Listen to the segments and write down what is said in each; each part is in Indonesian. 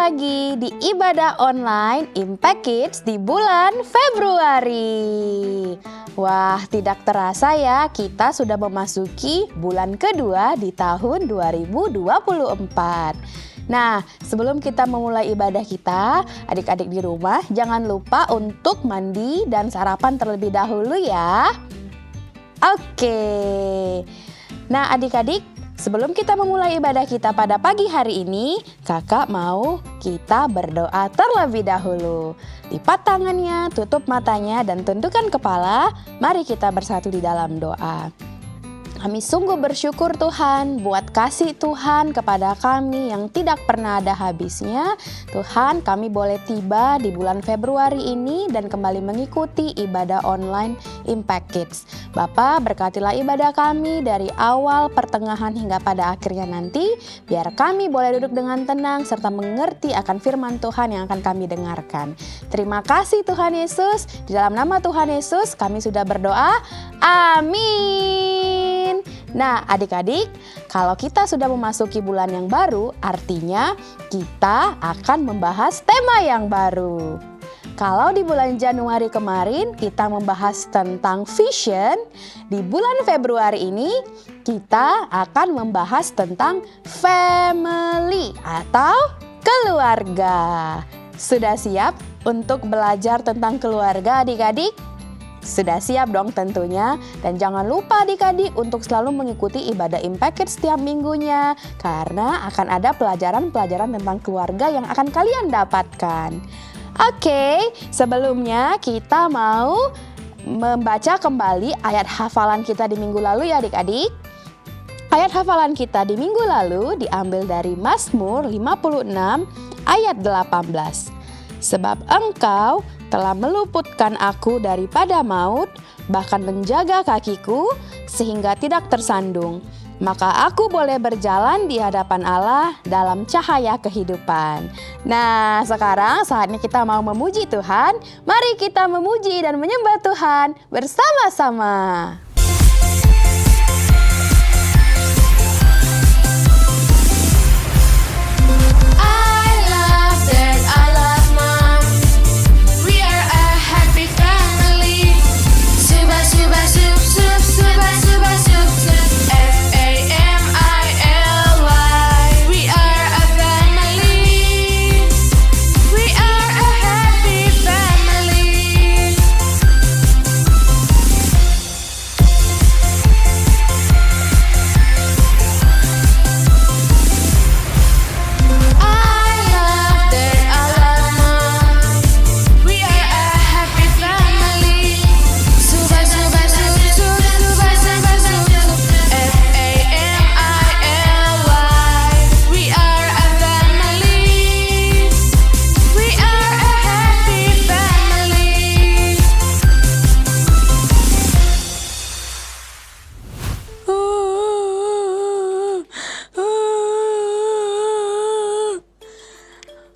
lagi di ibadah online Impact Kids di bulan Februari. Wah, tidak terasa ya, kita sudah memasuki bulan kedua di tahun 2024. Nah, sebelum kita memulai ibadah kita, adik-adik di rumah jangan lupa untuk mandi dan sarapan terlebih dahulu ya. Oke. Nah, adik-adik, sebelum kita memulai ibadah kita pada pagi hari ini, kakak mau kita berdoa terlebih dahulu. Lipat tangannya, tutup matanya, dan tundukkan kepala. Mari kita bersatu di dalam doa. Kami sungguh bersyukur Tuhan buat kasih Tuhan kepada kami yang tidak pernah ada habisnya. Tuhan, kami boleh tiba di bulan Februari ini dan kembali mengikuti ibadah online Impact Kids. Bapa, berkatilah ibadah kami dari awal, pertengahan hingga pada akhirnya nanti. Biar kami boleh duduk dengan tenang serta mengerti akan firman Tuhan yang akan kami dengarkan. Terima kasih Tuhan Yesus. Di dalam nama Tuhan Yesus kami sudah berdoa. Amin. Nah, adik-adik, kalau kita sudah memasuki bulan yang baru, artinya kita akan membahas tema yang baru. Kalau di bulan Januari kemarin kita membahas tentang vision, di bulan Februari ini kita akan membahas tentang family atau keluarga. Sudah siap untuk belajar tentang keluarga adik-adik? Sudah siap dong tentunya. Dan jangan lupa adik-adik untuk selalu mengikuti ibadah Impact Kids setiap minggunya. Karena akan ada pelajaran-pelajaran tentang keluarga yang akan kalian dapatkan. Oke, sebelumnya kita mau membaca kembali ayat hafalan kita di minggu lalu ya adik-adik. Ayat hafalan kita di minggu lalu diambil dari Mazmur 56 ayat 18. Sebab engkau telah meluputkan aku daripada maut, bahkan menjaga kakiku sehingga tidak tersandung. Maka aku boleh berjalan di hadapan Allah dalam cahaya kehidupan. Nah, sekarang saatnya kita mau memuji Tuhan. Mari kita memuji dan menyembah Tuhan bersama-sama.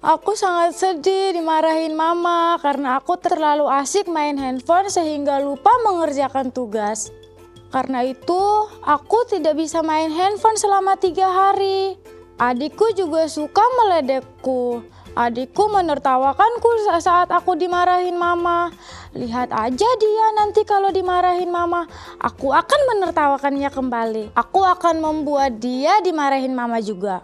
Aku sangat sedih dimarahin mama karena aku terlalu asik main handphone sehingga lupa mengerjakan tugas. Karena itu aku tidak bisa main handphone selama 3 hari. Adikku juga suka meledekku. Adikku menertawakanku saat aku dimarahin mama. Lihat aja dia nanti kalau dimarahin mama. Aku akan menertawakannya kembali. Aku akan membuat dia dimarahin mama juga.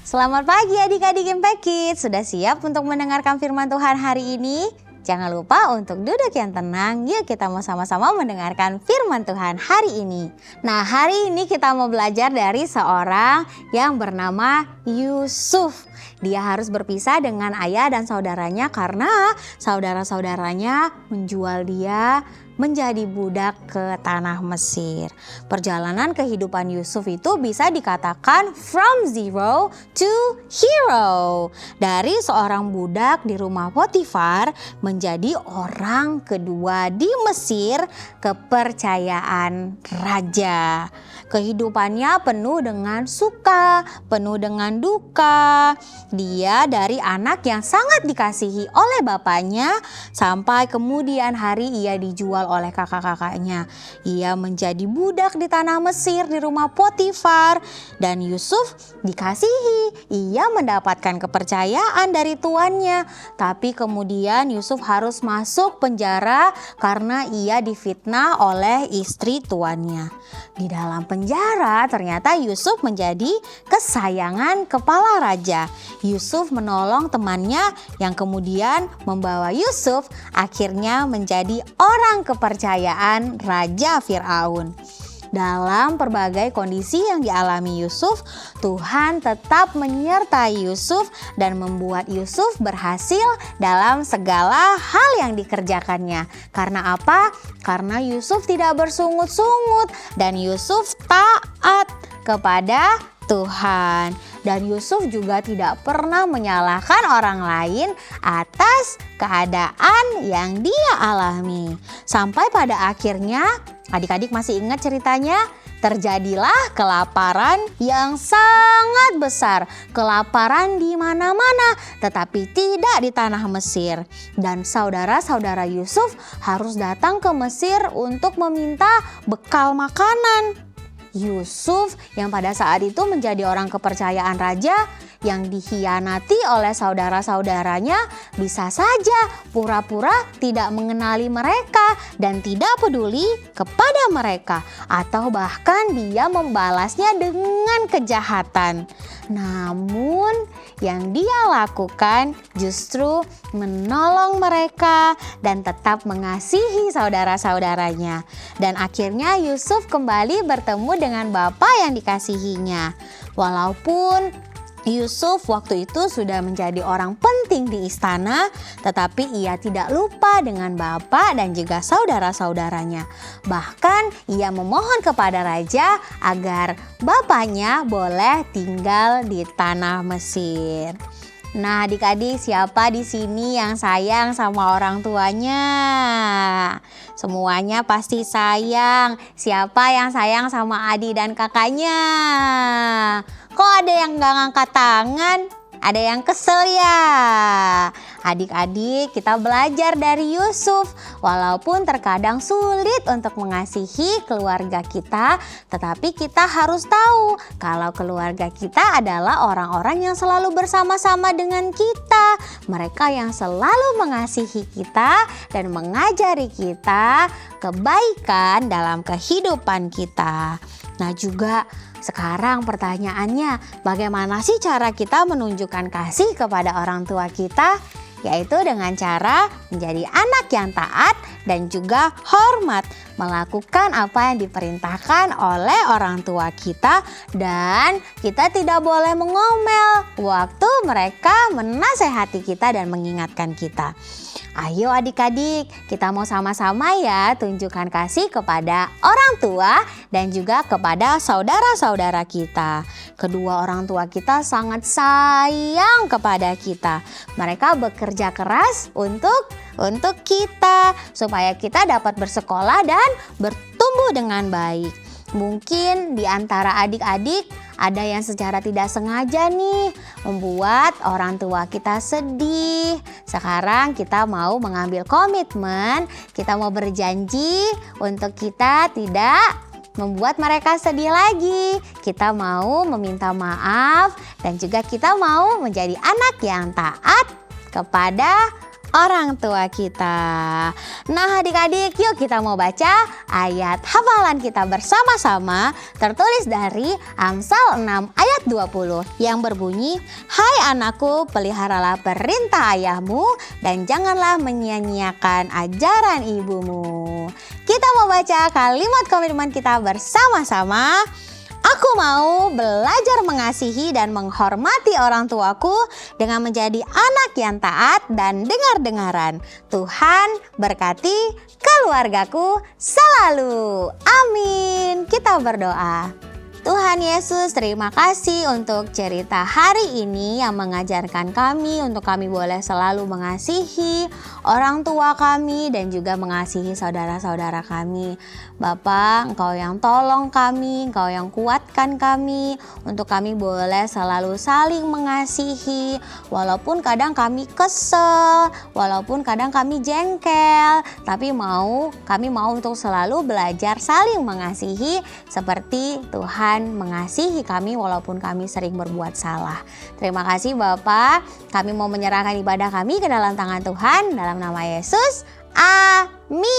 Selamat pagi adik-adik Impact Kids. Sudah siap untuk mendengarkan firman Tuhan hari ini? Jangan lupa untuk duduk yang tenang. Yuk kita mau sama-sama mendengarkan firman Tuhan hari ini. Nah, hari ini kita mau belajar dari seorang yang bernama Yusuf. Dia harus berpisah dengan ayah dan saudaranya karena saudara-saudaranya menjual dia menjadi budak ke tanah Mesir. Perjalanan kehidupan Yusuf itu bisa dikatakan from zero to hero. Dari seorang budak di rumah Potifar menjadi orang kedua di Mesir, kepercayaan raja. Kehidupannya penuh dengan suka, penuh dengan duka. Dia dari anak yang sangat dikasihi oleh bapaknya sampai kemudian hari ia dijual dijual oleh kakak-kakaknya. Ia menjadi budak di tanah Mesir di rumah Potifar. Dan Yusuf dikasihi. Ia mendapatkan kepercayaan dari tuannya. Tapi kemudian Yusuf harus masuk penjara karena ia difitnah oleh istri tuannya. Di dalam penjara ternyata Yusuf menjadi kesayangan kepala raja. Yusuf menolong temannya yang kemudian membawa Yusuf akhirnya menjadi orang kepercayaan Raja Firaun. Dalam berbagai kondisi yang dialami Yusuf, Tuhan tetap menyertai Yusuf dan membuat Yusuf berhasil dalam segala hal yang dikerjakannya. Karena apa? Karena Yusuf tidak bersungut-sungut dan Yusuf taat kepada Tuhan. Dan Yusuf juga tidak pernah menyalahkan orang lain atas keadaan yang dia alami. Sampai pada akhirnya, adik-adik masih ingat ceritanya? Terjadilah kelaparan yang sangat besar. Kelaparan di mana-mana, tetapi tidak di tanah Mesir. Dan saudara-saudara Yusuf harus datang ke Mesir untuk meminta bekal makanan. Yusuf yang pada saat itu menjadi orang kepercayaan raja yang dikhianati oleh saudara-saudaranya bisa saja pura-pura tidak mengenali mereka dan tidak peduli kepada mereka, atau bahkan dia membalasnya dengan kejahatan. Namun yang dia lakukan justru menolong mereka dan tetap mengasihi saudara-saudaranya. Dan akhirnya Yusuf kembali bertemu dengan Bapa yang dikasihinya. Walaupun Yusuf waktu itu sudah menjadi orang penting di istana, tetapi ia tidak lupa dengan Bapa dan juga saudara-saudaranya. Bahkan ia memohon kepada raja agar bapaknya boleh tinggal di tanah Mesir. Nah, adik-adik, siapa di sini yang sayang sama orang tuanya? Semuanya pasti sayang. Siapa yang sayang sama adik dan kakaknya? Kok ada yang gak ngangkat tangan? Ada yang kesel ya? Adik-adik, kita belajar dari Yusuf. Walaupun terkadang sulit untuk mengasihi keluarga kita, tetapi kita harus tahu kalau keluarga kita adalah orang-orang yang selalu bersama-sama dengan kita. Mereka yang selalu mengasihi kita dan mengajari kita kebaikan dalam kehidupan kita. Nah, juga sekarang pertanyaannya, bagaimana sih cara kita menunjukkan kasih kepada orang tua kita? Yaitu dengan cara menjadi anak yang taat dan juga hormat, melakukan apa yang diperintahkan oleh orang tua kita, dan kita tidak boleh mengomel waktu mereka menasehati kita dan mengingatkan kita. Ayo adik-adik, kita mau sama-sama ya tunjukkan kasih kepada orang tua dan juga kepada saudara-saudara kita. Kedua orang tua kita sangat sayang kepada kita. Mereka bekerja keras untuk kita supaya kita dapat bersekolah dan bertumbuh dengan baik. Mungkin di antara adik-adik ada yang secara tidak sengaja nih membuat orang tua kita sedih. Sekarang kita mau mengambil komitmen, kita mau berjanji untuk kita tidak membuat mereka sedih lagi. Kita mau meminta maaf dan juga kita mau menjadi anak yang taat kepada orang tua kita. Nah adik-adik, yuk kita mau baca ayat hafalan kita bersama-sama, tertulis dari Amsal 6 ayat 20 yang berbunyi, "Hai anakku, peliharalah perintah ayahmu dan janganlah menyia-nyiakan ajaran ibumu." Kita mau baca kalimat komitmen kita bersama-sama. Aku mau belajar mengasihi dan menghormati orang tuaku dengan menjadi anak yang taat dan dengar-dengaran. Tuhan berkati keluargaku selalu. Amin. Kita berdoa. Tuhan Yesus, terima kasih untuk cerita hari ini yang mengajarkan kami untuk kami boleh selalu mengasihi orang tua kami dan juga mengasihi saudara-saudara kami. Bapa, Engkau yang tolong kami, Engkau yang kuatkan kami untuk kami boleh selalu saling mengasihi walaupun kadang kami kesel, walaupun kadang kami jengkel, tapi kami mau untuk selalu belajar saling mengasihi seperti Tuhan mengasihi kami walaupun kami sering berbuat salah. Terima kasih Bapak, kami mau menyerahkan ibadah kami ke dalam tangan Tuhan dalam nama Yesus. Amin.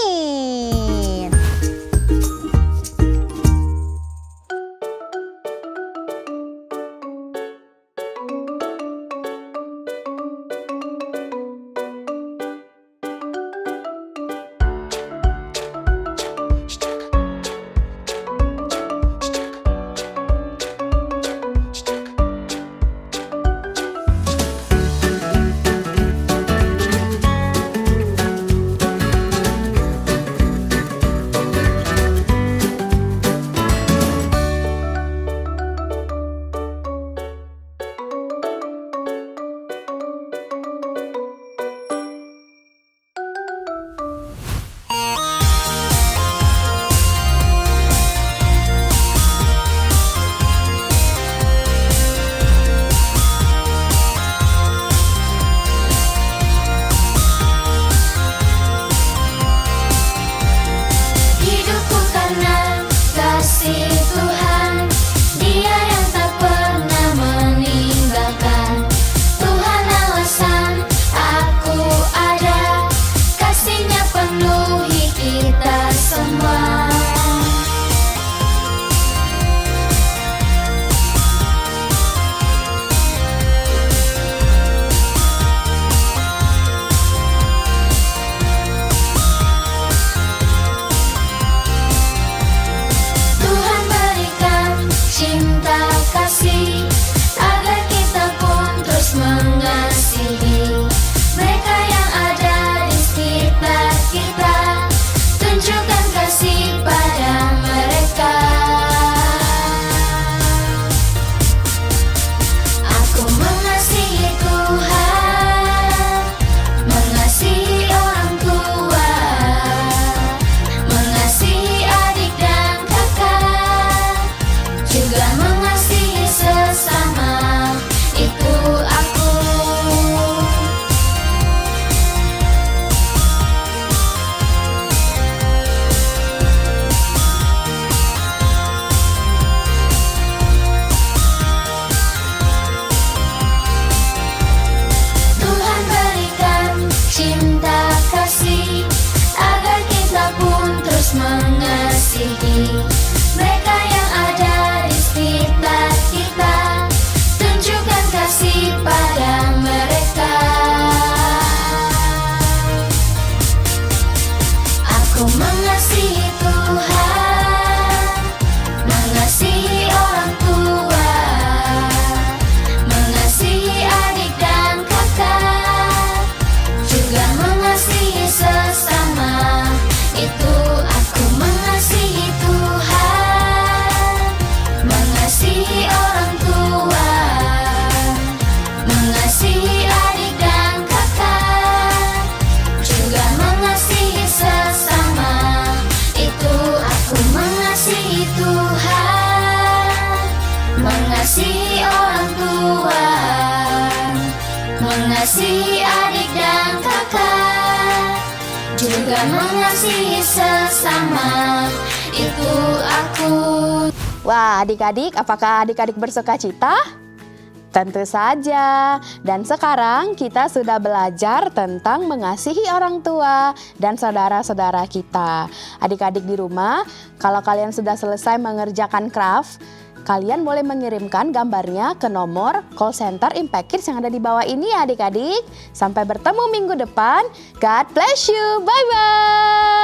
mengasihi orang tua, mengasihi adik dan kakak, juga mengasihi sesama, itu aku. Wah, adik-adik, apakah adik-adik bersuka cita? Tentu saja. Dan sekarang kita sudah belajar tentang mengasihi orang tua dan saudara-saudara kita. Adik-adik di rumah, kalau kalian sudah selesai mengerjakan craft, kalian boleh mengirimkan gambarnya ke nomor call center Impact Kids yang ada di bawah ini ya adik-adik. Sampai bertemu minggu depan. God bless you. Bye-bye.